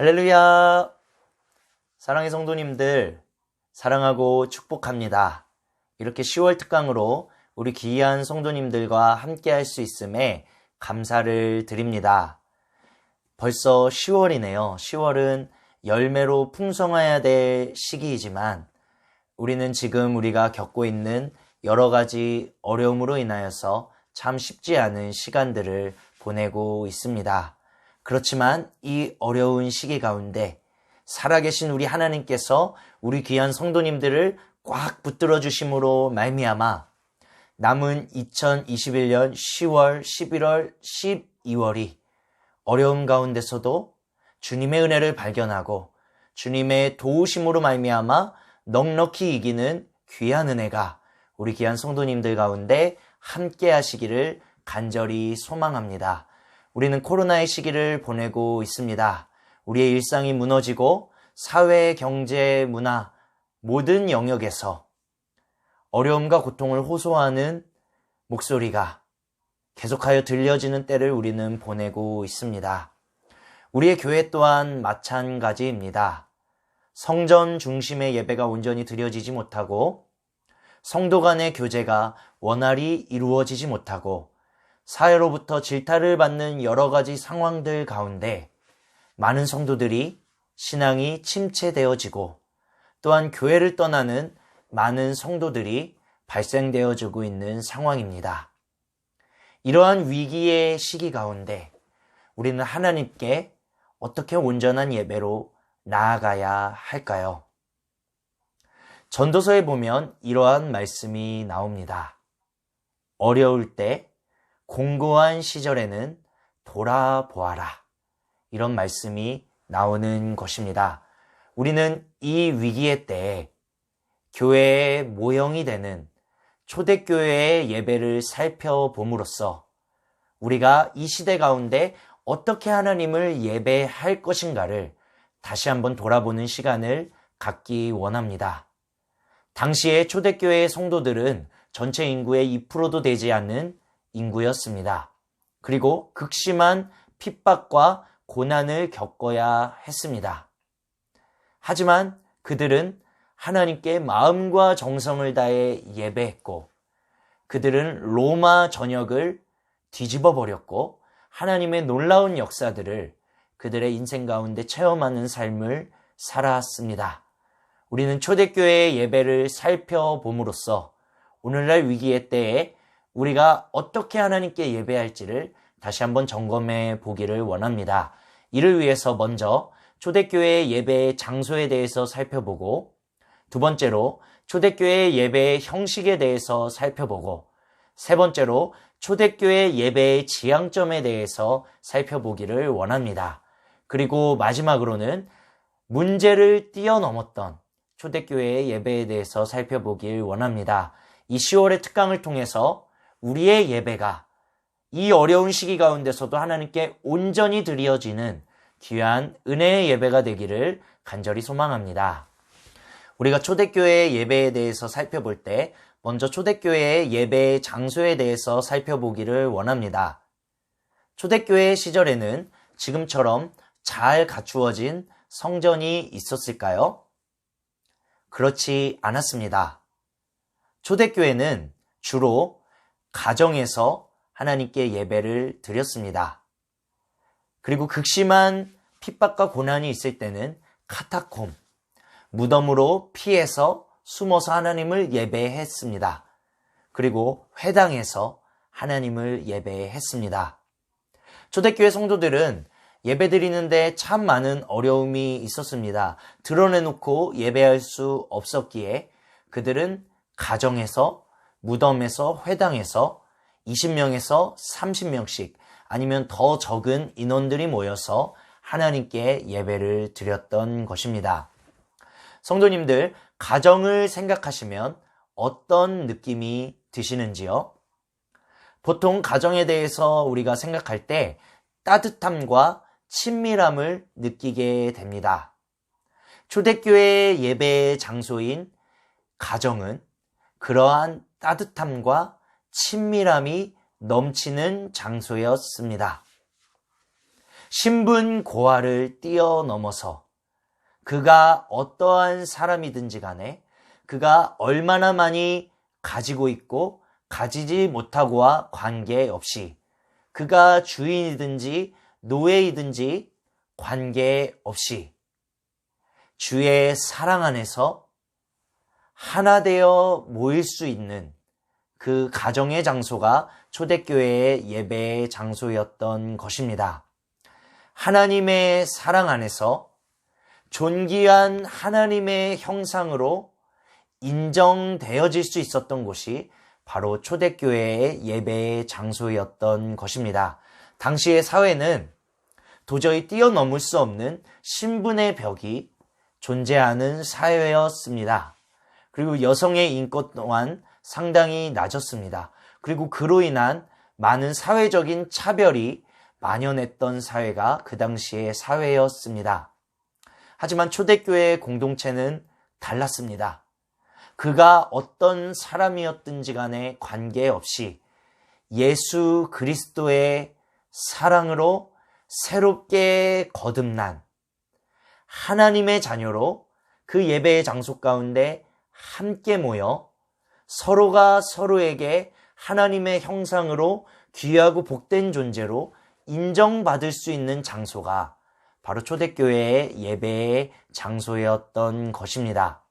할렐루야! 사랑의 성도님들, 사랑하고 축복합니다. 이렇게 10월 특강으로 우리 귀한 성도님들과 함께 할 수 있음에 감사를 드립니다. 벌써 10월이네요. 10월은 열매로 풍성해야 될 시기이지만 우리는 지금 우리가 겪고 있는 여러 가지 어려움으로 인하여서 참 쉽지 않은 시간들을 보내고 있습니다. 그렇지만 이 어려운 시기 가운데 살아계신 우리 하나님께서 우리 귀한 성도님들을 꽉 붙들어 주심으로 말미암아 남은 2021년 10월, 11월, 12월이 어려움 가운데서도 주님의 은혜를 발견하고 주님의 도우심으로 말미암아 넉넉히 이기는 귀한 은혜가 우리 귀한 성도님들 가운데 함께 하시기를 간절히 소망합니다. 우리는 코로나의 시기를 보내고 있습니다. 우리의 일상이 무너지고 사회, 경제, 문화 모든 영역에서 어려움과 고통을 호소하는 목소리가 계속하여 들려지는 때를 우리는 보내고 있습니다. 우리의 교회 또한 마찬가지입니다. 성전 중심의 예배가 온전히 드려지지 못하고 성도 간의 교제가 원활히 이루어지지 못하고 사회로부터 질타를 받는 여러 가지 상황들 가운데 많은 성도들이 신앙이 침체되어지고 또한 교회를 떠나는 많은 성도들이 발생되어지고 있는 상황입니다. 이러한 위기의 시기 가운데 우리는 하나님께 어떻게 온전한 예배로 나아가야 할까요? 전도서에 보면 이러한 말씀이 나옵니다. 어려울 때 공고한 시절에는 돌아보아라. 이런 말씀이 나오는 것입니다. 우리는 이 위기의 때에 교회의 모형이 되는 초대교회의 예배를 살펴봄으로써 우리가 이 시대 가운데 어떻게 하나님을 예배할 것인가를 다시 한번 돌아보는 시간을 갖기 원합니다. 당시의 초대교회의 성도들은 전체 인구의 2%도 되지 않는 인구였습니다. 그리고 극심한 핍박과 고난을 겪어야 했습니다. 하지만 그들은 하나님께 마음과 정성을 다해 예배했고 그들은 로마 전역을 뒤집어 버렸고 하나님의 놀라운 역사들을 그들의 인생 가운데 체험하는 삶을 살았습니다. 우리는 초대교회의 예배를 살펴봄으로써 오늘날 위기의 때에 우리가 어떻게 하나님께 예배할지를 다시 한번 점검해 보기를 원합니다. 이를 위해서 먼저 초대교회의 예배의 장소에 대해서 살펴보고 두 번째로 초대교회의 예배의 형식에 대해서 살펴보고 세 번째로 초대교회의 예배의 지향점에 대해서 살펴보기를 원합니다. 그리고 마지막으로는 문제를 뛰어넘었던 초대교회의 예배에 대해서 살펴보길 원합니다. 이 10월의 특강을 통해서 우리의 예배가 이 어려운 시기 가운데서도 하나님께 온전히 드려지는 귀한 은혜의 예배가 되기를 간절히 소망합니다. 우리가 초대교회의 예배에 대해서 살펴볼 때 먼저 초대교회의 예배의 장소에 대해서 살펴보기를 원합니다. 초대교회 시절에는 지금처럼 잘 갖추어진 성전이 있었을까요? 그렇지 않았습니다. 초대교회는 주로 가정에서 하나님께 예배를 드렸습니다. 그리고 극심한 핍박과 고난이 있을 때는 카타콤, 무덤으로 피해서 숨어서 하나님을 예배했습니다. 그리고 회당에서 하나님을 예배했습니다. 초대교회 성도들은 예배드리는데 참 많은 어려움이 있었습니다. 드러내놓고 예배할 수 없었기에 그들은 가정에서, 무덤에서, 회당에서 20명에서 30명씩 아니면 더 적은 인원들이 모여서 하나님께 예배를 드렸던 것입니다. 성도님들, 가정을 생각하시면 어떤 느낌이 드시는지요? 보통 가정에 대해서 우리가 생각할 때 따뜻함과 친밀함을 느끼게 됩니다. 초대교회 예배 장소인 가정은 그러한 따뜻함과 친밀함이 넘치는 장소였습니다. 신분 고하를 뛰어넘어서 그가 어떠한 사람이든지 간에 그가 얼마나 많이 가지고 있고 가지지 못하고와 관계없이 그가 주인이든지 노예이든지 관계없이 주의 사랑 안에서 하나 되어 모일 수 있는 그 가정의 장소가 초대교회의 예배의 장소였던 것입니다. 하나님의 사랑 안에서 존귀한 하나님의 형상으로 인정되어질 수 있었던 곳이 바로 초대교회의 예배의 장소였던 것입니다. 당시의 사회는 도저히 뛰어넘을 수 없는 신분의 벽이 존재하는 사회였습니다. 그리고 여성의 인권 또한 상당히 낮았습니다. 그리고 그로 인한 많은 사회적인 차별이 만연했던 사회가 그 당시의 사회였습니다. 하지만 초대교회의 공동체는 달랐습니다. 그가 어떤 사람이었든지 간에 관계없이 예수 그리스도의 사랑으로 새롭게 거듭난 하나님의 자녀로 그 예배의 장소 가운데 함께 모여 서로가 서로에게 하나님의 형상으로 귀하고 복된 존재로 인정받을 수 있는 장소가 바로 초대교회의 예배의 장소였던 것입니다.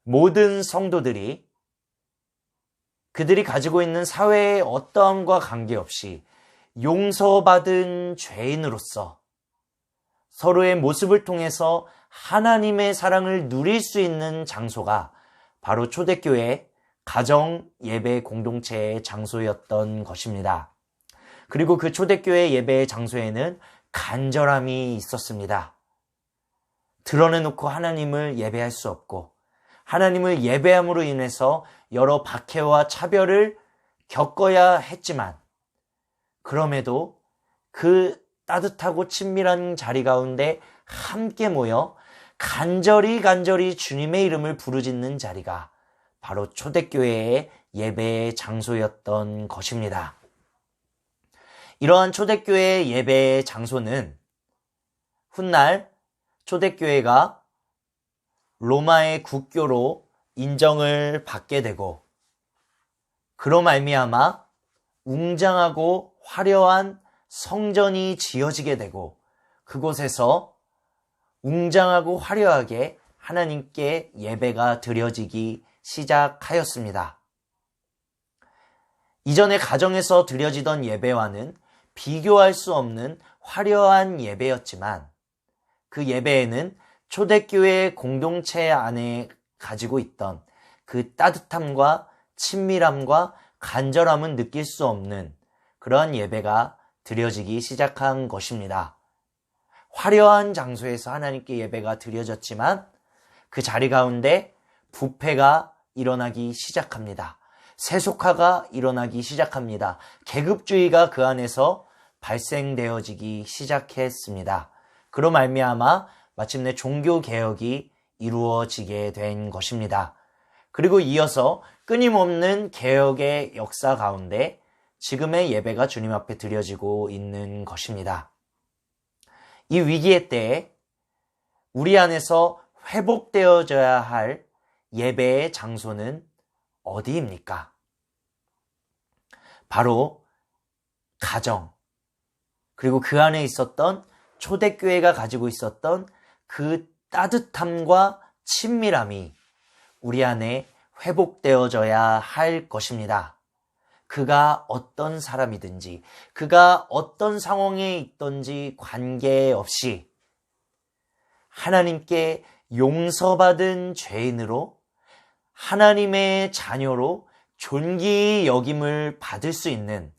모든 성도들이 그들이 가지고 있는 사회의 어떠함과 관계없이 용서받은 죄인으로서 서로의 모습을 통해서 하나님의 사랑을 누릴 수 있는 장소가 바로 초대교회 가정 예배 공동체의 장소였던 것입니다. 그리고 그 초대교회 예배의 장소에는 간절함이 있었습니다. 드러내놓고 하나님을 예배할 수 없고 하나님을 예배함으로 인해서 여러 박해와 차별을 겪어야 했지만 그럼에도 그 따뜻하고 친밀한 자리 가운데 함께 모여 간절히 주님의 이름을 부르짖는 자리가 바로 초대교회의 예배의 장소였던 것입니다. 이러한 초대교회의 예배의 장소는 훗날 초대교회가 로마의 국교로 인정을 받게 되고 그로 말미암아 웅장하고 화려한 성전이 지어지게 되고 그곳에서 웅장하고 화려하게 하나님께 예배가 드려지기 시작하였습니다. 이전에 가정에서 드려지던 예배와는 비교할 수 없는 화려한 예배였지만 그 예배에는 초대교회 공동체 안에 가지고 있던 그 따뜻함과 친밀함과 간절함은 느낄 수 없는 그런 예배가 드려지기 시작한 것입니다. 화려한 장소에서 하나님께 예배가 드려졌지만 그 자리 가운데 부패가 일어나기 시작합니다. 세속화가 일어나기 시작합니다. 계급주의가 그 안에서 발생되어지기 시작했습니다. 그로 말미암아 마침내 종교개혁이 이루어지게 된 것입니다. 그리고 이어서 끊임없는 개혁의 역사 가운데 지금의 예배가 주님 앞에 드려지고 있는 것입니다. 이 위기의 때에 우리 안에서 회복되어져야 할 예배의 장소는 어디입니까? 바로 가정, 그리고 그 안에 있었던 초대교회가 가지고 있었던 그 따뜻함과 친밀함이 우리 안에 회복되어져야 할 것입니다. 그가 어떤 사람이든지, 그가 어떤 상황에 있든지 관계없이 하나님께 용서받은 죄인으로 하나님의 자녀로 존귀 여김을 받을 수 있는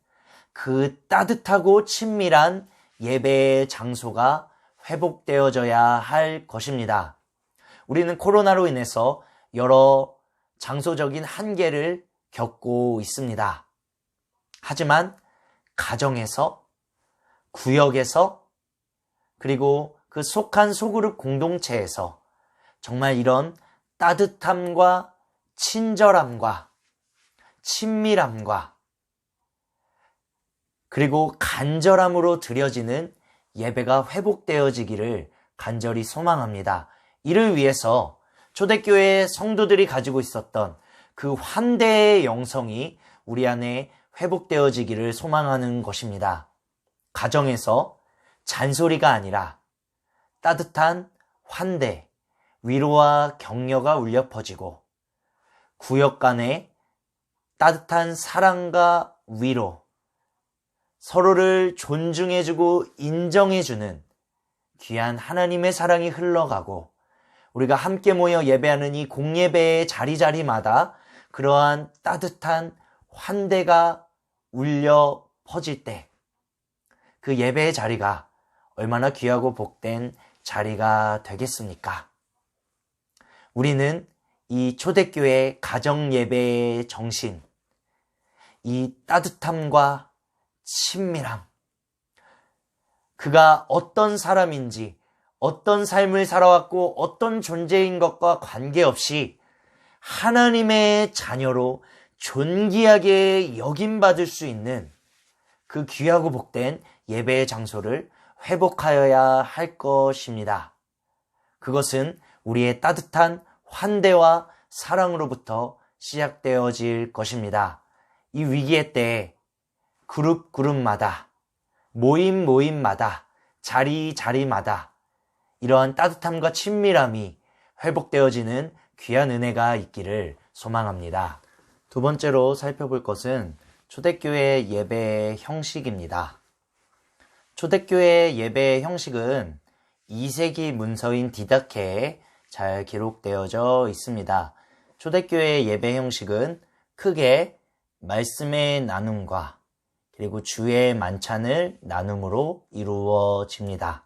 그 따뜻하고 친밀한 예배의 장소가 회복되어져야 할 것입니다. 우리는 코로나로 인해서 여러 장소적인 한계를 겪고 있습니다. 하지만 가정에서, 구역에서, 그리고 그 속한 소그룹 공동체에서 정말 이런 따뜻함과 친절함과 친밀함과 그리고 간절함으로 드려지는 예배가 회복되어지기를 간절히 소망합니다. 이를 위해서 초대교회 성도들이 가지고 있었던 그 환대의 영성이 우리 안에 회복되어지기를 소망하는 것입니다. 가정에서 잔소리가 아니라 따뜻한 환대, 위로와 격려가 울려 퍼지고 구역 간에 따뜻한 사랑과 위로, 서로를 존중해주고 인정해주는 귀한 하나님의 사랑이 흘러가고 우리가 함께 모여 예배하는 이 공예배의 자리자리마다 그러한 따뜻한 환대가 울려 퍼질 때 그 예배의 자리가 얼마나 귀하고 복된 자리가 되겠습니까? 우리는 이 초대교회 가정예배의 정신, 이 따뜻함과 친밀함, 그가 어떤 사람인지, 어떤 삶을 살아왔고 어떤 존재인 것과 관계없이 하나님의 자녀로 존귀하게 여김받을 수 있는 그 귀하고 복된 예배의 장소를 회복하여야 할 것입니다. 그것은 우리의 따뜻한 환대와 사랑으로부터 시작되어질 것입니다. 이 위기의 때에 그룹마다, 모임마다, 자리마다 이러한 따뜻함과 친밀함이 회복되어지는 귀한 은혜가 있기를 소망합니다. 두 번째로 살펴볼 것은 초대교회 예배의 형식입니다. 초대교회 예배의 형식은 2세기 문서인 디다케에 잘 기록되어져 있습니다. 초대교회 예배 형식은 크게 말씀의 나눔과 그리고 주의 만찬을 나눔으로 이루어집니다.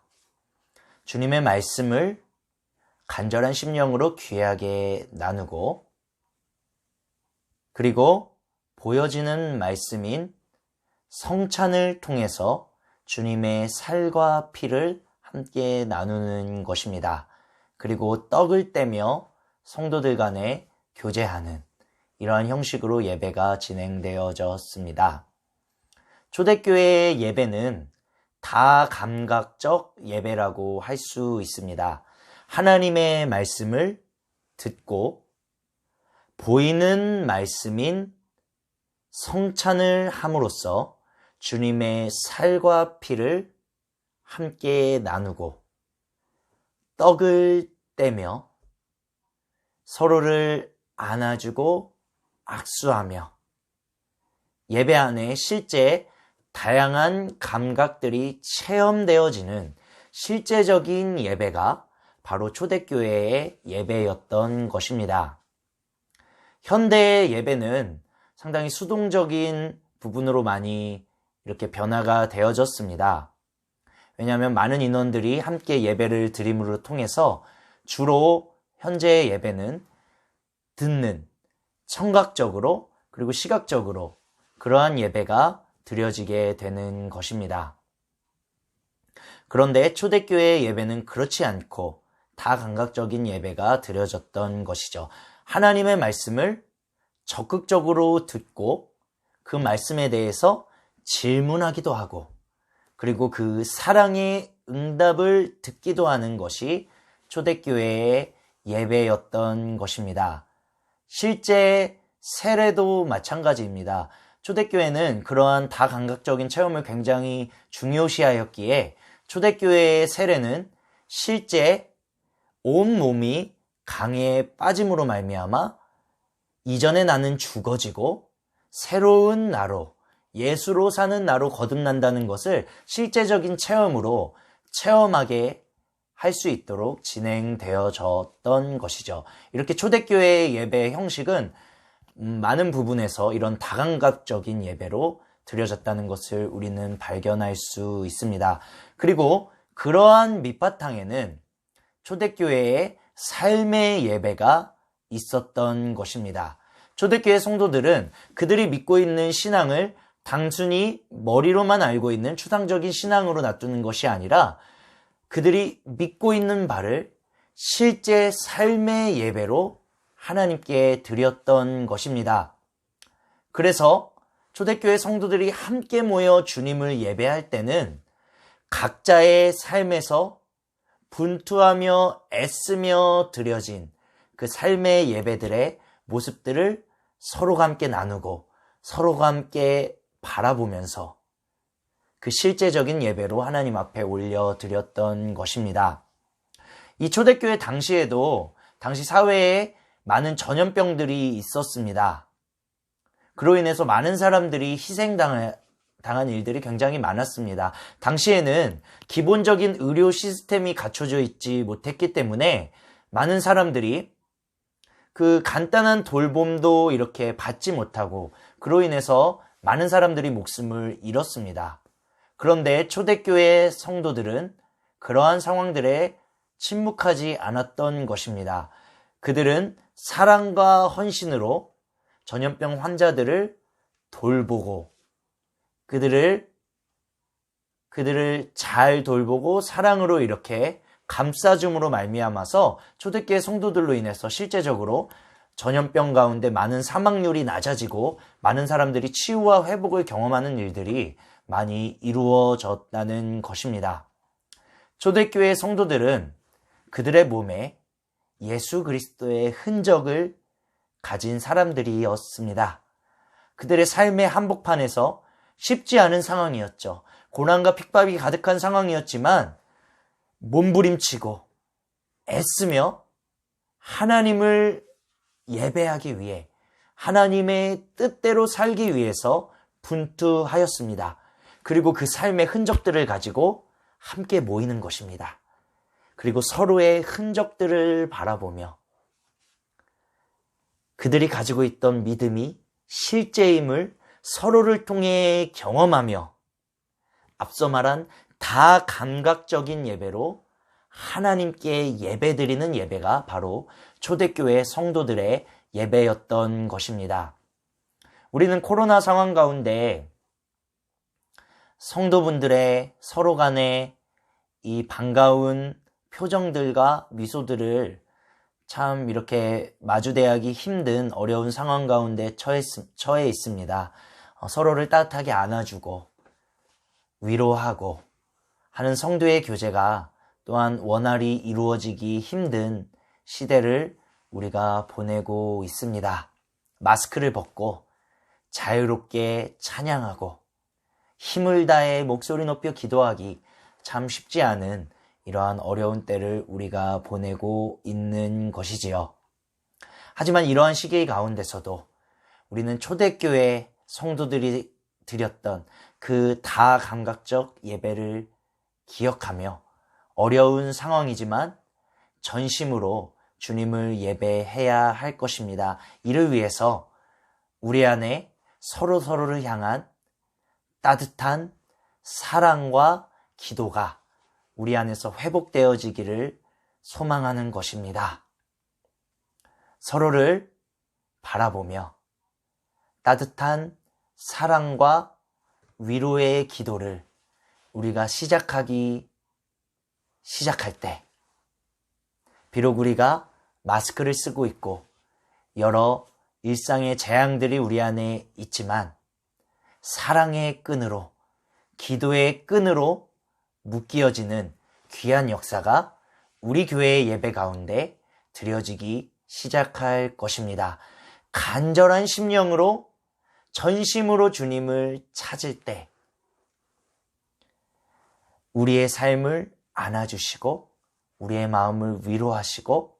주님의 말씀을 간절한 심령으로 귀하게 나누고 그리고 보여지는 말씀인 성찬을 통해서 주님의 살과 피를 함께 나누는 것입니다. 그리고 떡을 떼며 성도들 간에 교제하는 이러한 형식으로 예배가 진행되어졌습니다. 초대교회의 예배는 다감각적 예배라고 할 수 있습니다. 하나님의 말씀을 듣고 보이는 말씀인 성찬을 함으로써 주님의 살과 피를 함께 나누고 떡을 떼며 서로를 안아주고 악수하며 예배 안에 실제 다양한 감각들이 체험되어지는 실제적인 예배가 바로 초대교회의 예배였던 것입니다. 현대의 예배는 상당히 수동적인 부분으로 많이 이렇게 변화가 되어졌습니다. 왜냐하면 많은 인원들이 함께 예배를 드림으로 통해서 주로 현재의 예배는 듣는, 청각적으로 그리고 시각적으로 그러한 예배가 드려지게 되는 것입니다. 그런데 초대교회의 예배는 그렇지 않고 다감각적인 예배가 드려졌던 것이죠. 하나님의 말씀을 적극적으로 듣고 그 말씀에 대해서 질문하기도 하고 그리고 그 사랑의 응답을 듣기도 하는 것이 초대교회의 예배였던 것입니다. 실제 세례도 마찬가지입니다. 초대교회는 그러한 다감각적인 체험을 굉장히 중요시하였기에 초대교회의 세례는 실제 온몸이 강에 빠짐으로 말미암아 이전에 나는 죽어지고 새로운 나로 예수로 사는 나로 거듭난다는 것을 실제적인 체험으로 체험하게 할 수 있도록 진행되어졌던 것이죠. 이렇게 초대교회의 예배 형식은 많은 부분에서 이런 다감각적인 예배로 드려졌다는 것을 우리는 발견할 수 있습니다. 그리고 그러한 밑바탕에는 초대교회의 삶의 예배가 있었던 것입니다. 초대교회 성도들은 그들이 믿고 있는 신앙을 단순히 머리로만 알고 있는 추상적인 신앙으로 놔두는 것이 아니라 그들이 믿고 있는 바를 실제 삶의 예배로 하나님께 드렸던 것입니다. 그래서 초대교회 성도들이 함께 모여 주님을 예배할 때는 각자의 삶에서 분투하며 애쓰며 드려진 그 삶의 예배들의 모습들을 서로가 함께 나누고 서로가 함께 바라보면서 그 실제적인 예배로 하나님 앞에 올려드렸던 것입니다. 이 초대교회 당시에도 당시 사회에 많은 전염병들이 있었습니다. 그로 인해서 많은 사람들이 희생당한 일들이 굉장히 많았습니다. 당시에는 기본적인 의료 시스템이 갖춰져 있지 못했기 때문에 많은 사람들이 그 간단한 돌봄도 이렇게 받지 못하고 그로 인해서 많은 사람들이 목숨을 잃었습니다. 그런데 초대교회 성도들은 그러한 상황들에 침묵하지 않았던 것입니다. 그들은 사랑과 헌신으로 전염병 환자들을 돌보고 그들을 잘 돌보고 사랑으로 이렇게 감싸줌으로 말미암아서 초대교회 성도들로 인해서 실제적으로 전염병 가운데 많은 사망률이 낮아지고 많은 사람들이 치유와 회복을 경험하는 일들이 많이 이루어졌다는 것입니다. 초대교회 성도들은 그들의 몸에 예수 그리스도의 흔적을 가진 사람들이었습니다. 그들의 삶의 한복판에서 쉽지 않은 상황이었죠. 고난과 핍박이 가득한 상황이었지만 몸부림치고 애쓰며 하나님을 예배하기 위해 하나님의 뜻대로 살기 위해서 분투하였습니다. 그리고 그 삶의 흔적들을 가지고 함께 모이는 것입니다. 그리고 서로의 흔적들을 바라보며 그들이 가지고 있던 믿음이 실제임을 서로를 통해 경험하며 앞서 말한 다감각적인 예배로 하나님께 예배드리는 예배가 바로 초대교회 성도들의 예배였던 것입니다. 우리는 코로나 상황 가운데 성도분들의 서로 간의 이 반가운 표정들과 미소들을 참 이렇게 마주대하기 힘든 어려운 상황 가운데 처해 있습니다. 서로를 따뜻하게 안아주고 위로하고 하는 성도의 교제가 또한 원활히 이루어지기 힘든 시대를 우리가 보내고 있습니다. 마스크를 벗고 자유롭게 찬양하고 힘을 다해 목소리 높여 기도하기 참 쉽지 않은 이러한 어려운 때를 우리가 보내고 있는 것이지요. 하지만 이러한 시기 가운데서도 우리는 초대교회 성도들이 드렸던 그 다감각적 예배를 기억하며 어려운 상황이지만 전심으로 주님을 예배해야 할 것입니다. 이를 위해서 우리 안에 서로를 향한 따뜻한 사랑과 기도가 우리 안에서 회복되어지기를 소망하는 것입니다. 서로를 바라보며 따뜻한 사랑과 위로의 기도를 우리가 시작할 때 비록 우리가 마스크를 쓰고 있고 여러 일상의 재앙들이 우리 안에 있지만 사랑의 끈으로 기도의 끈으로 묶여지는 귀한 역사가 우리 교회의 예배 가운데 드려지기 시작할 것입니다. 간절한 심령으로 전심으로 주님을 찾을 때 우리의 삶을 안아주시고 우리의 마음을 위로하시고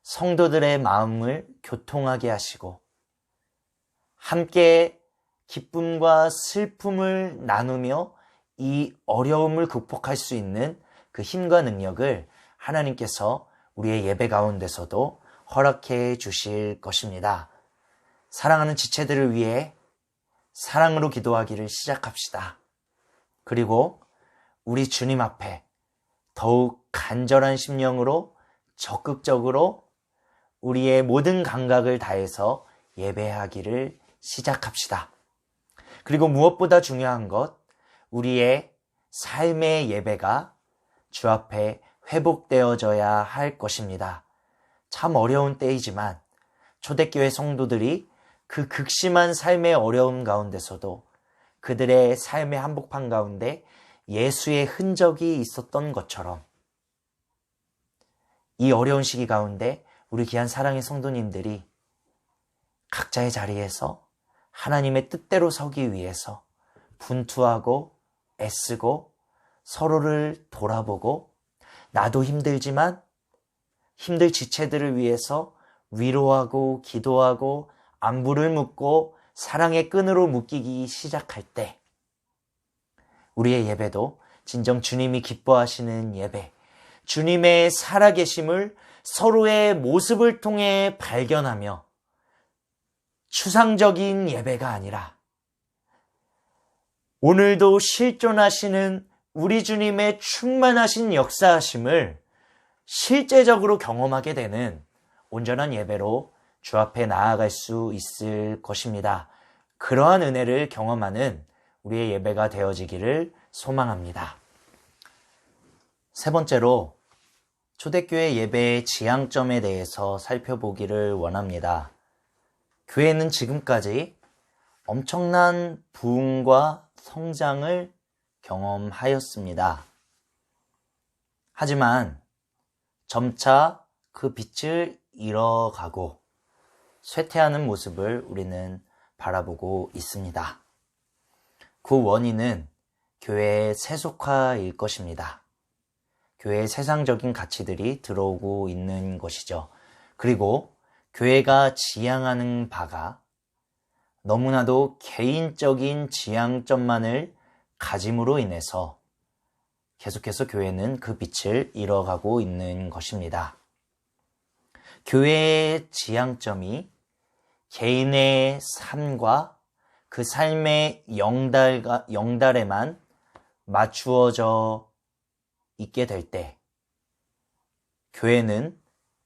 성도들의 마음을 교통하게 하시고 함께 기쁨과 슬픔을 나누며 이 어려움을 극복할 수 있는 그 힘과 능력을 하나님께서 우리의 예배 가운데서도 허락해 주실 것입니다. 사랑하는 지체들을 위해 사랑으로 기도하기를 시작합시다. 그리고 우리 주님 앞에 더욱 간절한 심령으로 적극적으로 우리의 모든 감각을 다해서 예배하기를 시작합시다. 그리고 무엇보다 중요한 것, 우리의 삶의 예배가 주 앞에 회복되어져야 할 것입니다. 참 어려운 때이지만 초대교회 성도들이 그 극심한 삶의 어려움 가운데서도 그들의 삶의 한복판 가운데 예수의 흔적이 있었던 것처럼 이 어려운 시기 가운데 우리 귀한 사랑의 성도님들이 각자의 자리에서 하나님의 뜻대로 서기 위해서 분투하고 애쓰고 서로를 돌아보고 나도 힘들지만 힘들 지체들을 위해서 위로하고 기도하고 안부를 묻고 사랑의 끈으로 묶이기 시작할 때 우리의 예배도 진정 주님이 기뻐하시는 예배, 주님의 살아계심을 서로의 모습을 통해 발견하며 추상적인 예배가 아니라 오늘도 실존하시는 우리 주님의 충만하신 역사하심을 실제적으로 경험하게 되는 온전한 예배로 주 앞에 나아갈 수 있을 것입니다. 그러한 은혜를 경험하는 우리의 예배가 되어지기를 소망합니다. 세 번째로 초대교회 예배의 지향점에 대해서 살펴보기를 원합니다. 교회는 지금까지 엄청난 부흥과 성장을 경험하였습니다. 하지만 점차 그 빛을 잃어가고 쇠퇴하는 모습을 우리는 바라보고 있습니다. 그 원인은 교회의 세속화일 것입니다. 교회의 세상적인 가치들이 들어오고 있는 것이죠. 그리고 교회가 지향하는 바가 너무나도 개인적인 지향점만을 가짐으로 인해서 계속해서 교회는 그 빛을 잃어가고 있는 것입니다. 교회의 지향점이 개인의 삶과 그 삶의 영달에만 맞추어져 있게 될 때 교회는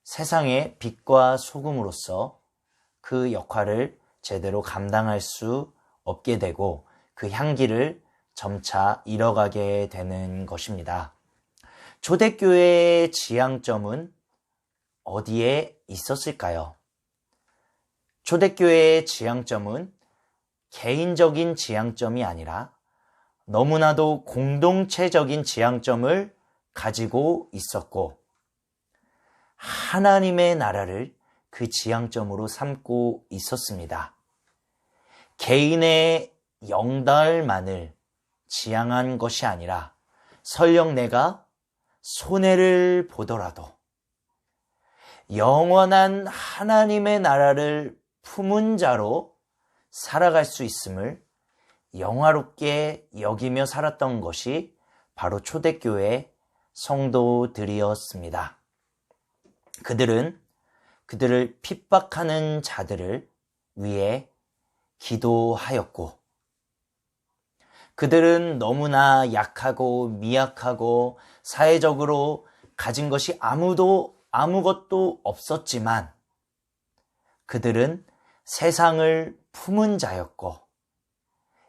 세상의 빛과 소금으로서 그 역할을 제대로 감당할 수 없게 되고 그 향기를 점차 잃어가게 되는 것입니다. 초대교회의 지향점은 어디에 있었을까요? 초대교회의 지향점은 개인적인 지향점이 아니라 너무나도 공동체적인 지향점을 가지고 있었고 하나님의 나라를 그 지향점으로 삼고 있었습니다. 개인의 영달만을 지향한 것이 아니라 설령 내가 손해를 보더라도 영원한 하나님의 나라를 품은 자로 살아갈 수 있음을 영화롭게 여기며 살았던 것이 바로 초대교회 성도들이었습니다. 그들은 그들을 핍박하는 자들을 위해 기도하였고 그들은 너무나 약하고 미약하고 사회적으로 가진 것이 아무것도 없었지만 그들은 세상을 품은 자였고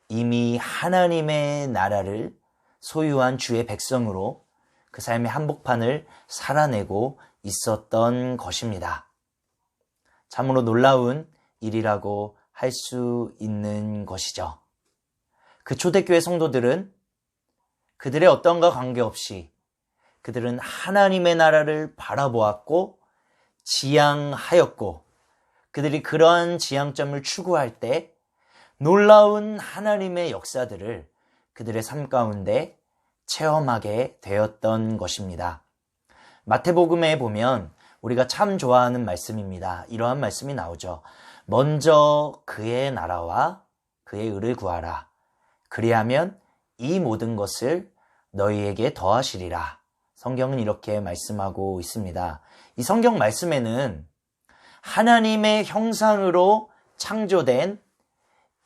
이미 하나님의 나라를 소유한 주의 백성으로 그 삶의 한복판을 살아내고 있었던 것입니다. 참으로 놀라운 일이라고 할 수 있는 것이죠. 그 초대교회 성도들은 그들의 어떤가 관계없이 그들은 하나님의 나라를 바라보았고 지향하였고 그들이 그러한 지향점을 추구할 때 놀라운 하나님의 역사들을 그들의 삶 가운데 체험하게 되었던 것입니다. 마태복음에 보면 우리가 참 좋아하는 말씀입니다. 이러한 말씀이 나오죠. 먼저 그의 나라와 그의 의를 구하라. 그리하면 이 모든 것을 너희에게 더하시리라. 성경은 이렇게 말씀하고 있습니다. 이 성경 말씀에는 하나님의 형상으로 창조된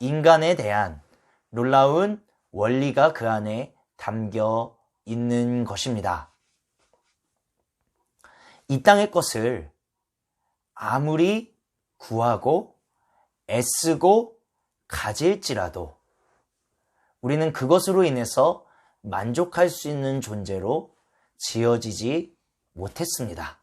인간에 대한 놀라운 원리가 그 안에 담겨 있는 것입니다. 이 땅의 것을 아무리 구하고 애쓰고 가질지라도 우리는 그것으로 인해서 만족할 수 있는 존재로 지어지지 못했습니다.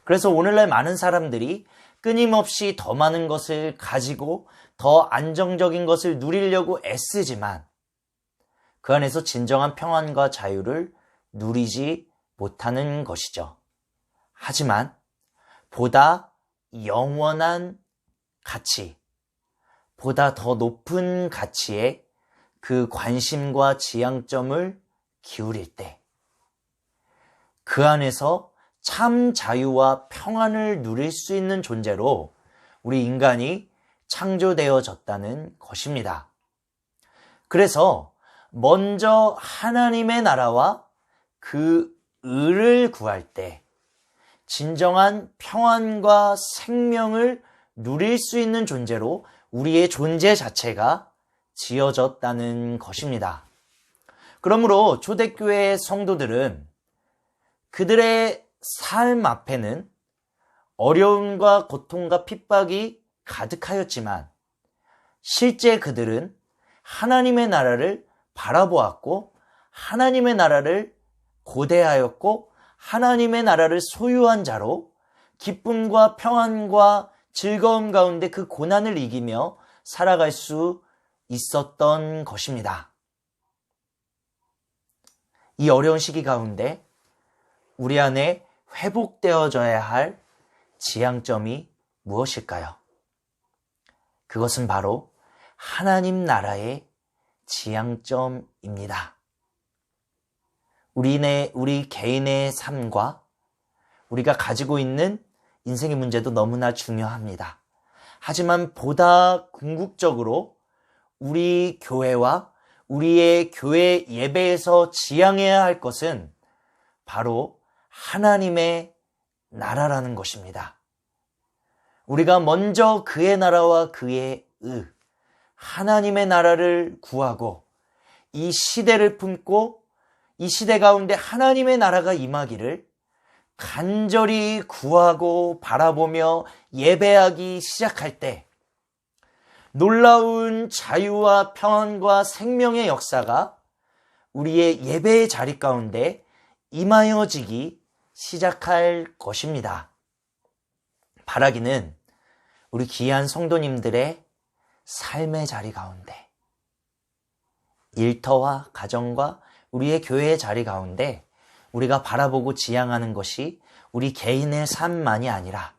그래서 오늘날 많은 사람들이 끊임없이 더 많은 것을 가지고 더 안정적인 것을 누리려고 애쓰지만 그 안에서 진정한 평안과 자유를 누리지 못하는 것이죠. 하지만 보다 영원한 가치, 보다 더 높은 가치에 그 관심과 지향점을 기울일 때 그 안에서 참 자유와 평안을 누릴 수 있는 존재로 우리 인간이 창조되어졌다는 것입니다. 그래서 먼저 하나님의 나라와 그 의를 구할 때 진정한 평안과 생명을 누릴 수 있는 존재로 우리의 존재 자체가 지어졌다는 것입니다. 그러므로 초대교회 성도들은 그들의 삶 앞에는 어려움과 고통과 핍박이 가득하였지만 실제 그들은 하나님의 나라를 바라보았고 하나님의 나라를 고대하였고 하나님의 나라를 소유한 자로 기쁨과 평안과 즐거움 가운데 그 고난을 이기며 살아갈 수 있었던 것입니다. 이 어려운 시기 가운데 우리 안에 회복되어져야 할 지향점이 무엇일까요? 그것은 바로 하나님 나라의 지향점입니다. 우리 개인의 삶과 우리가 가지고 있는 인생의 문제도 너무나 중요합니다. 하지만 보다 궁극적으로 우리 교회와 우리의 교회 예배에서 지향해야 할 것은 바로 하나님의 나라라는 것입니다. 우리가 먼저 그의 나라와 그의 하나님의 나라를 구하고 이 시대를 품고 이 시대 가운데 하나님의 나라가 임하기를 간절히 구하고 바라보며 예배하기 시작할 때 놀라운 자유와 평안과 생명의 역사가 우리의 예배의 자리 가운데 임하여지기 시작할 것입니다. 바라기는 우리 귀한 성도님들의 삶의 자리 가운데 일터와 가정과 우리의 교회의 자리 가운데 우리가 바라보고 지향하는 것이 우리 개인의 삶만이 아니라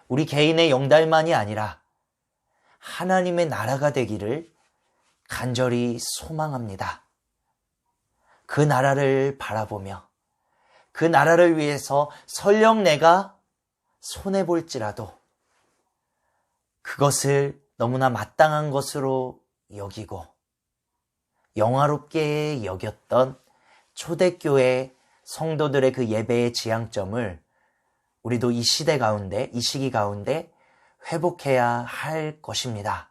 우리 개인의 영달만이 아니라 하나님의 나라가 되기를 간절히 소망합니다. 그 나라를 바라보며 그 나라를 위해서 설령 내가 손해볼지라도 그것을 너무나 마땅한 것으로 여기고 영화롭게 여겼던 초대교회 성도들의 그 예배의 지향점을 우리도 이 시대 가운데, 이 시기 가운데 회복해야 할 것입니다.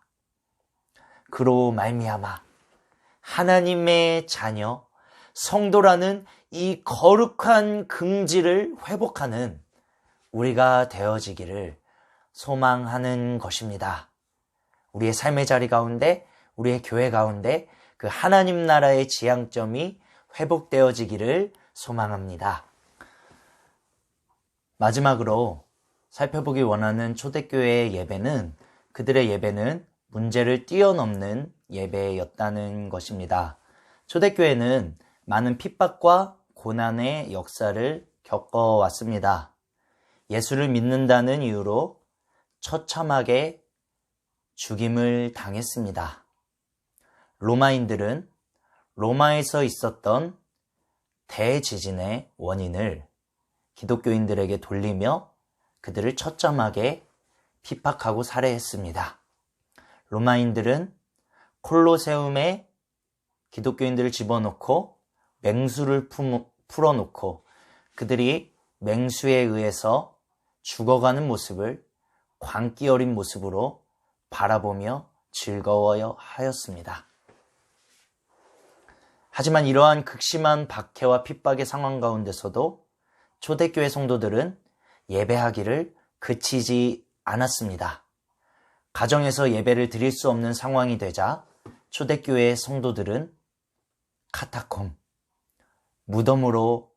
그로 말미암아 하나님의 자녀, 성도라는 이 거룩한 긍지를 회복하는 우리가 되어지기를 소망하는 것입니다. 우리의 삶의 자리 가운데, 우리의 교회 가운데 그 하나님 나라의 지향점이 회복되어지기를 소망합니다. 마지막으로 살펴보기 원하는 초대교회의 예배는 그들의 예배는 문제를 뛰어넘는 예배였다는 것입니다. 초대교회는 많은 핍박과 고난의 역사를 겪어왔습니다. 예수를 믿는다는 이유로 처참하게 죽임을 당했습니다. 로마인들은 로마에서 있었던 대지진의 원인을 기독교인들에게 돌리며 그들을 처참하게 핍박하고 살해했습니다. 로마인들은 콜로세움에 기독교인들을 집어넣고 맹수를 풀어놓고 그들이 맹수에 의해서 죽어가는 모습을 광기 어린 모습으로 바라보며 즐거워하여 하였습니다. 하지만 이러한 극심한 박해와 핍박의 상황 가운데서도 초대교회 성도들은 예배하기를 그치지 않았습니다. 가정에서 예배를 드릴 수 없는 상황이 되자 초대교회 성도들은 카타콤, 무덤으로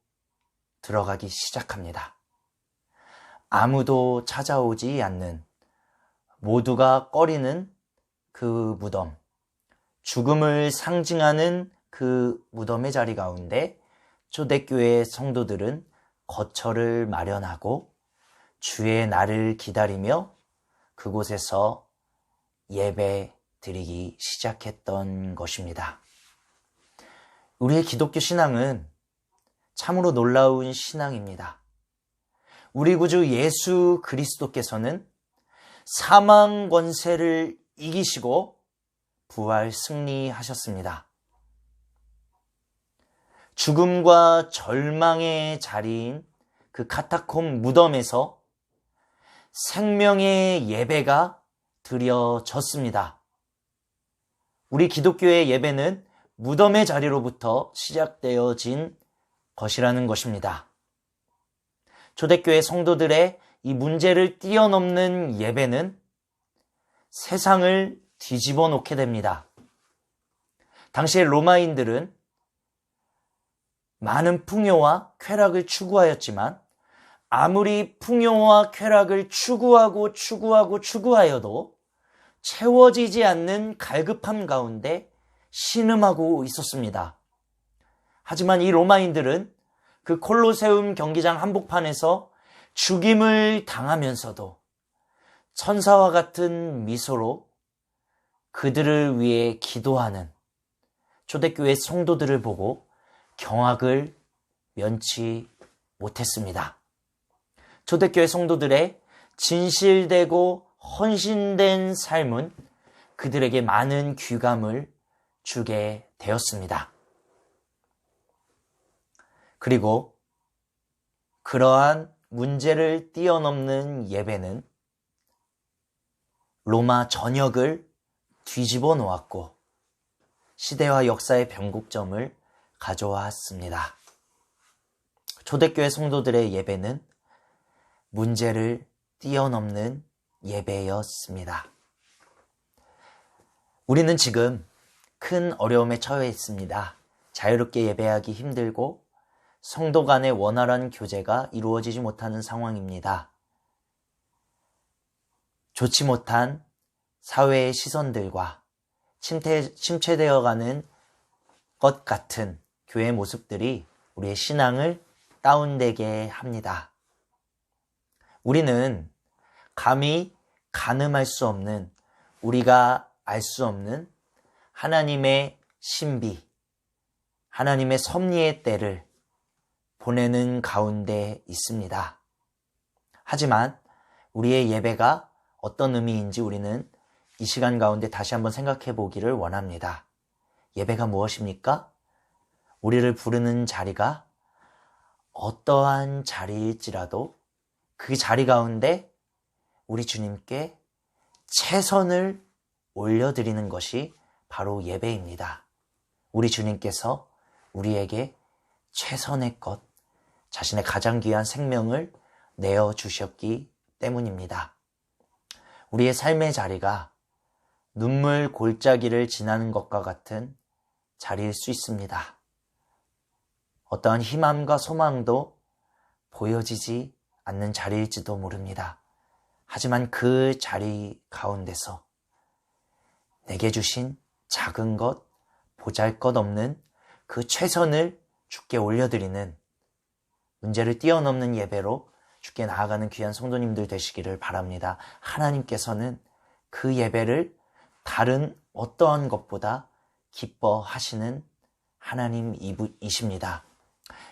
들어가기 시작합니다. 아무도 찾아오지 않는, 모두가 꺼리는 그 무덤, 죽음을 상징하는 그 무덤의 자리 가운데 초대교회 성도들은 거처를 마련하고 주의 날을 기다리며 그곳에서 예배 드리기 시작했던 것입니다. 우리의 기독교 신앙은 참으로 놀라운 신앙입니다. 우리 구주 예수 그리스도께서는 사망 권세를 이기시고 부활 승리하셨습니다. 죽음과 절망의 자리인 그 카타콤 무덤에서 생명의 예배가 드려졌습니다. 우리 기독교의 예배는 무덤의 자리로부터 시작되어진 것이라는 것입니다. 초대교회 성도들의 이 문제를 뛰어넘는 예배는 세상을 뒤집어 놓게 됩니다. 당시의 로마인들은 많은 풍요와 쾌락을 추구하였지만 아무리 풍요와 쾌락을 추구하여도 채워지지 않는 갈급함 가운데 신음하고 있었습니다. 하지만 이 로마인들은 그 콜로세움 경기장 한복판에서 죽임을 당하면서도 천사와 같은 미소로 그들을 위해 기도하는 초대교회 성도들을 보고 경악을 면치 못했습니다. 초대교회 성도들의 진실되고 헌신된 삶은 그들에게 많은 귀감을 주게 되었습니다. 그리고 그러한 문제를 뛰어넘는 예배는 로마 전역을 뒤집어 놓았고 시대와 역사의 변곡점을 가져왔습니다. 초대교회 성도들의 예배는 문제를 뛰어넘는 예배였습니다. 우리는 지금 큰 어려움에 처해 있습니다. 자유롭게 예배하기 힘들고 성도 간의 원활한 교제가 이루어지지 못하는 상황입니다. 좋지 못한 사회의 시선들과 침체되어가는 것 같은 교회의 모습들이 우리의 신앙을 다운되게 합니다. 우리는 감히 가늠할 수 없는, 우리가 알 수 없는 하나님의 신비, 하나님의 섭리의 때를 보내는 가운데 있습니다. 하지만 우리의 예배가 어떤 의미인지 우리는 이 시간 가운데 다시 한번 생각해 보기를 원합니다. 예배가 무엇입니까? 우리를 부르는 자리가 어떠한 자리일지라도 그 자리 가운데 우리 주님께 최선을 올려드리는 것이 바로 예배입니다. 우리 주님께서 우리에게 최선의 것, 자신의 가장 귀한 생명을 내어주셨기 때문입니다. 우리의 삶의 자리가 눈물 골짜기를 지나는 것과 같은 자리일 수 있습니다. 어떠한 희망과 소망도 보여지지 않는 자리일지도 모릅니다. 하지만 그 자리 가운데서 내게 주신 작은 것, 보잘것없는 그 최선을 주께 올려드리는 문제를 뛰어넘는 예배로 주께 나아가는 귀한 성도님들 되시기를 바랍니다. 하나님께서는 그 예배를 다른 어떠한 것보다 기뻐하시는 하나님이십니다.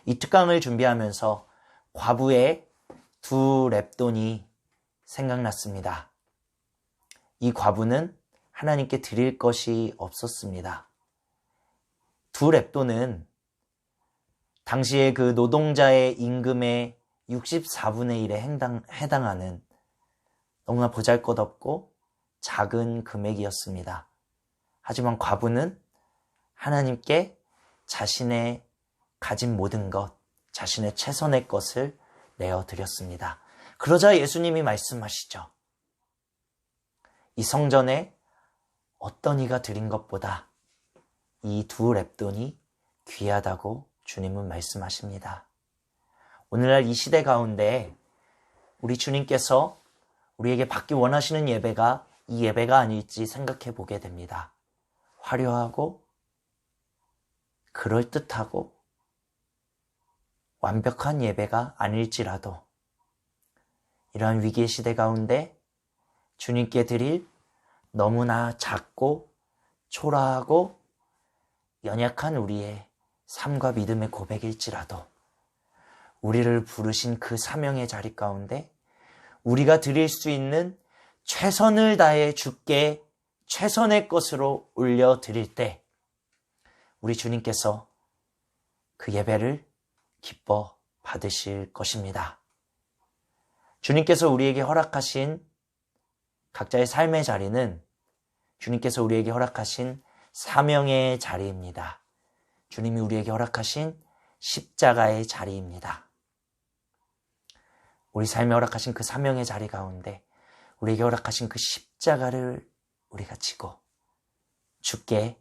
이 특강을 준비하면서 과부의 두 렙돈이 생각났습니다. 이 과부는 하나님께 드릴 것이 없었습니다. 두 렙돈은 당시에 그 노동자의 임금의 64분의 1에 해당하는 너무나 보잘것없고 작은 금액이었습니다. 하지만 과부는 하나님께 자신의 가진 모든 것, 자신의 최선의 것을 내어드렸습니다. 그러자 예수님이 말씀하시죠. 이 성전에 어떤 이가 드린 것보다 이 두 렙돈이 귀하다고 주님은 말씀하십니다. 오늘날 이 시대 가운데 우리 주님께서 우리에게 받기 원하시는 예배가 이 예배가 아닐지 생각해 보게 됩니다. 화려하고 그럴듯하고 완벽한 예배가 아닐지라도 이러한 위기의 시대 가운데 주님께 드릴 너무나 작고 초라하고 연약한 우리의 삶과 믿음의 고백일지라도 우리를 부르신 그 사명의 자리 가운데 우리가 드릴 수 있는 최선을 다해 주께 최선의 것으로 올려드릴 때 우리 주님께서 그 예배를 기뻐 받으실 것입니다. 주님께서 우리에게 허락하신 각자의 삶의 자리는 주님께서 우리에게 허락하신 사명의 자리입니다. 주님이 우리에게 허락하신 십자가의 자리입니다. 우리 삶에 허락하신 그 사명의 자리 가운데 우리에게 허락하신 그 십자가를 우리가 지고 주께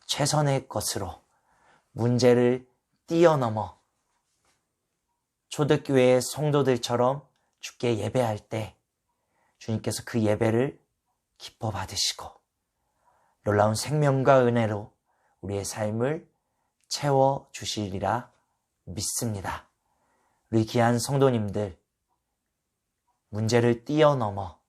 최선의 것으로 문제를 뛰어넘어 초대교회의 성도들처럼 주께 예배할 때 주님께서 그 예배를 기뻐 받으시고 놀라운 생명과 은혜로 우리의 삶을 채워주시리라 믿습니다. 우리 귀한 성도님들, 문제를 뛰어넘어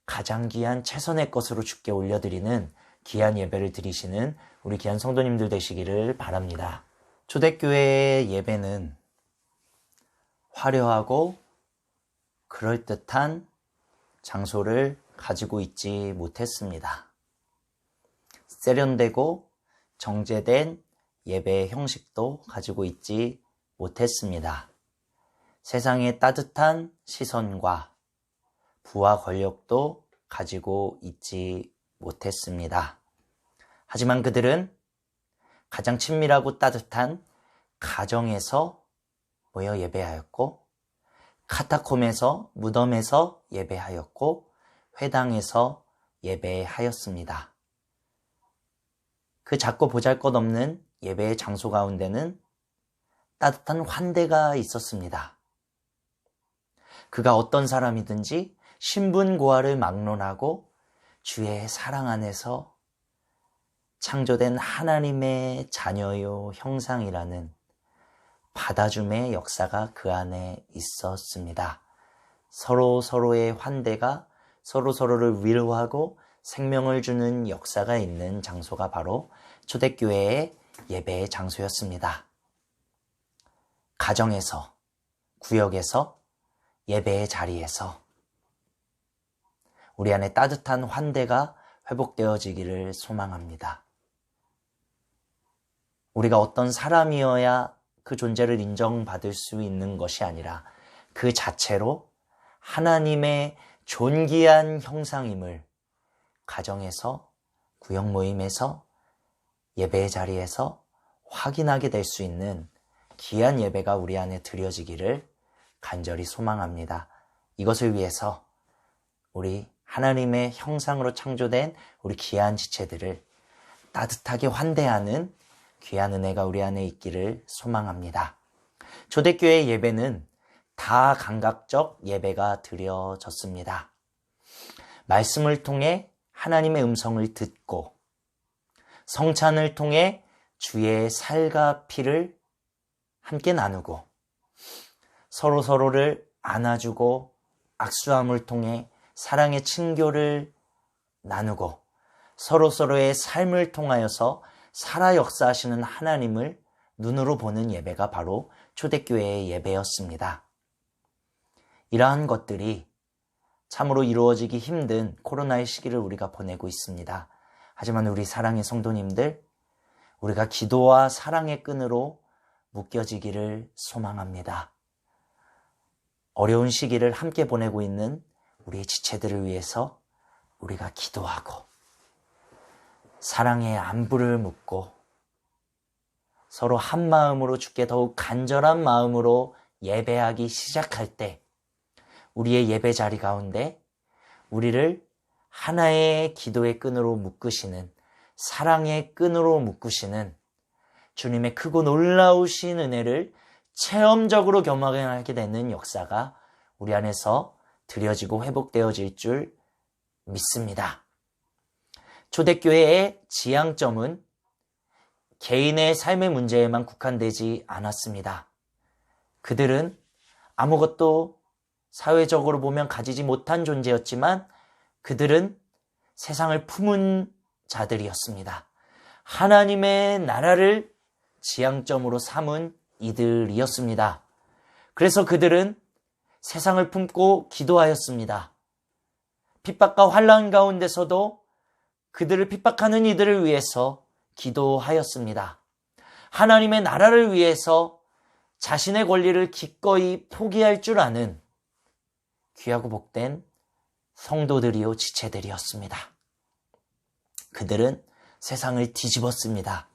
가장 귀한 최선의 것으로 주께 올려드리는 귀한 예배를 드리시는 우리 귀한 성도님들 되시기를 바랍니다. 초대교회의 예배는 화려하고 그럴듯한 장소를 가지고 있지 못했습니다. 세련되고 정제된 예배의 형식도 가지고 있지 못했습니다. 세상의 따뜻한 시선과 부와 권력도 가지고 있지 못했습니다. 하지만 그들은 가장 친밀하고 따뜻한 가정에서 모여 예배하였고 카타콤에서 무덤에서 예배하였고 회당에서 예배하였습니다. 그 작고 보잘것없는 예배의 장소 가운데는 따뜻한 환대가 있었습니다. 그가 어떤 사람이든지 신분고하를 막론하고 주의 사랑 안에서 창조된 하나님의 자녀요 형상이라는 받아줌의 역사가 그 안에 있었습니다. 서로의 환대가 서로를 위로하고 생명을 주는 역사가 있는 장소가 바로 초대교회의 예배의 장소였습니다. 가정에서, 구역에서, 예배의 자리에서 우리 안에 따뜻한 환대가 회복되어지기를 소망합니다. 우리가 어떤 사람이어야 그 존재를 인정받을 수 있는 것이 아니라 그 자체로 하나님의 존귀한 형상임을 가정에서, 구역 모임에서, 예배의 자리에서 확인하게 될 수 있는 귀한 예배가 우리 안에 드려지기를 간절히 소망합니다. 이것을 위해서 우리 하나님의 형상으로 창조된 우리 귀한 지체들을 따뜻하게 환대하는 귀한 은혜가 우리 안에 있기를 소망합니다. 초대교회 예배는 다감각적 예배가 드려졌습니다. 말씀을 통해 하나님의 음성을 듣고 성찬을 통해 주의 살과 피를 함께 나누고 서로를 안아주고 악수함을 통해 사랑의 친교를 나누고 서로의 삶을 통하여서 살아 역사하시는 하나님을 눈으로 보는 예배가 바로 초대교회의 예배였습니다. 이러한 것들이 참으로 이루어지기 힘든 코로나의 시기를 우리가 보내고 있습니다. 하지만 우리 사랑의 성도님들, 우리가 기도와 사랑의 끈으로 묶여지기를 소망합니다. 어려운 시기를 함께 보내고 있는 우리의 지체들을 위해서 우리가 기도하고 사랑의 안부를 묻고 서로 한 마음으로 주께 더욱 간절한 마음으로 예배하기 시작할 때 우리의 예배 자리 가운데 우리를 하나의 기도의 끈으로 묶으시는 사랑의 끈으로 묶으시는 주님의 크고 놀라우신 은혜를 체험적으로 경험하게 되는 역사가 우리 안에서 드려지고 회복되어질 줄 믿습니다. 초대교회의 지향점은 개인의 삶의 문제에만 국한되지 않았습니다. 그들은 아무것도 사회적으로 보면 가지지 못한 존재였지만 그들은 세상을 품은 자들이었습니다. 하나님의 나라를 지향점으로 삼은 이들이었습니다. 그래서 그들은 세상을 품고 기도하였습니다. 핍박과 환난 가운데서도 그들을 핍박하는 이들을 위해서 기도하였습니다. 하나님의 나라를 위해서 자신의 권리를 기꺼이 포기할 줄 아는 귀하고 복된 성도들이요 지체들이었습니다. 그들은 세상을 뒤집었습니다.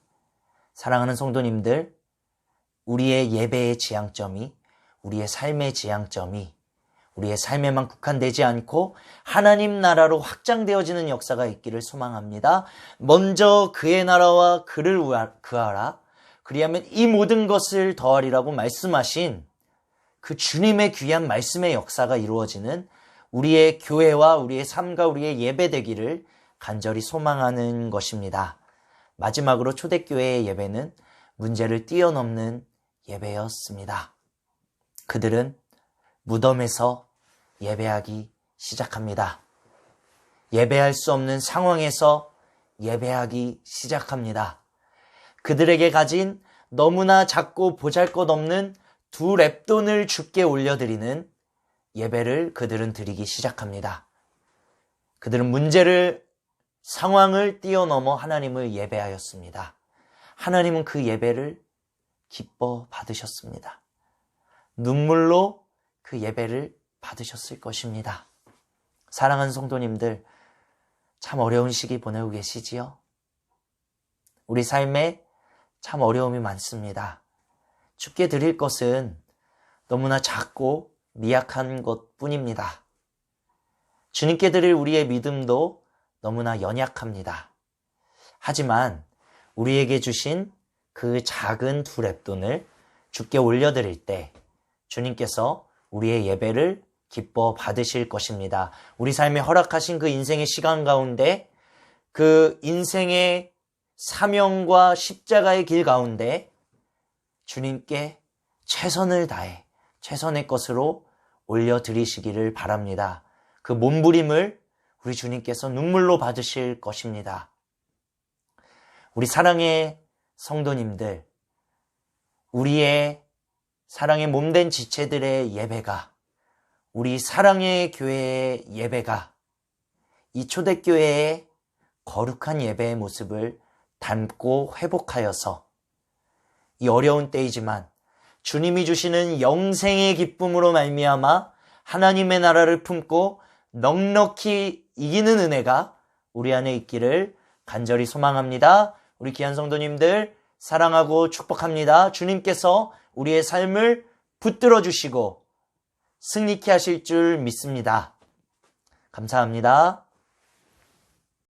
사랑하는 성도님들, 우리의 예배의 지향점이, 우리의 삶의 지향점이 우리의 삶에만 국한되지 않고 하나님 나라로 확장되어지는 역사가 있기를 소망합니다. 먼저 그의 나라와 그를 구하라. 그리하면 이 모든 것을 더하리라고 말씀하신 그 주님의 귀한 말씀의 역사가 이루어지는 우리의 교회와 우리의 삶과 우리의 예배 되기를 간절히 소망하는 것입니다. 마지막으로 초대교회의 예배는 문제를 뛰어넘는 예배였습니다. 그들은 무덤에서 예배하기 시작합니다. 예배할 수 없는 상황에서 예배하기 시작합니다. 그들에게 가진 너무나 작고 보잘것없는 2렙돈을 주께 올려드리는 예배를 그들은 드리기 시작합니다. 그들은 상황을 뛰어넘어 하나님을 예배하였습니다. 하나님은 그 예배를 기뻐 받으셨습니다. 눈물로 그 예배를 받으셨을 것입니다. 사랑하는 성도님들, 참 어려운 시기 보내고 계시지요? 우리 삶에 참 어려움이 많습니다. 주께 드릴 것은 너무나 작고 미약한 것뿐입니다. 주님께 드릴 우리의 믿음도 너무나 연약합니다. 하지만 우리에게 주신 그 작은 2렙돈을 주께 올려드릴 때 주님께서 우리의 예배를 기뻐 받으실 것입니다. 우리 삶에 허락하신 그 인생의 시간 가운데 그 인생의 사명과 십자가의 길 가운데 주님께 최선을 다해 최선의 것으로 올려드리시기를 바랍니다. 그 몸부림을 우리 주님께서 눈물로 받으실 것입니다. 우리 사랑의 성도님들, 우리의 사랑의 몸된 지체들의 예배가, 우리 사랑의 교회의 예배가 이 초대교회의 거룩한 예배의 모습을 닮고 회복하여서 이 어려운 때이지만 주님이 주시는 영생의 기쁨으로 말미암아 하나님의 나라를 품고 넉넉히 이기는 은혜가 우리 안에 있기를 간절히 소망합니다. 우리 귀한 성도님들 사랑하고 축복합니다. 주님께서 우리의 삶을 붙들어 주시고 승리케 하실 줄 믿습니다. 감사합니다.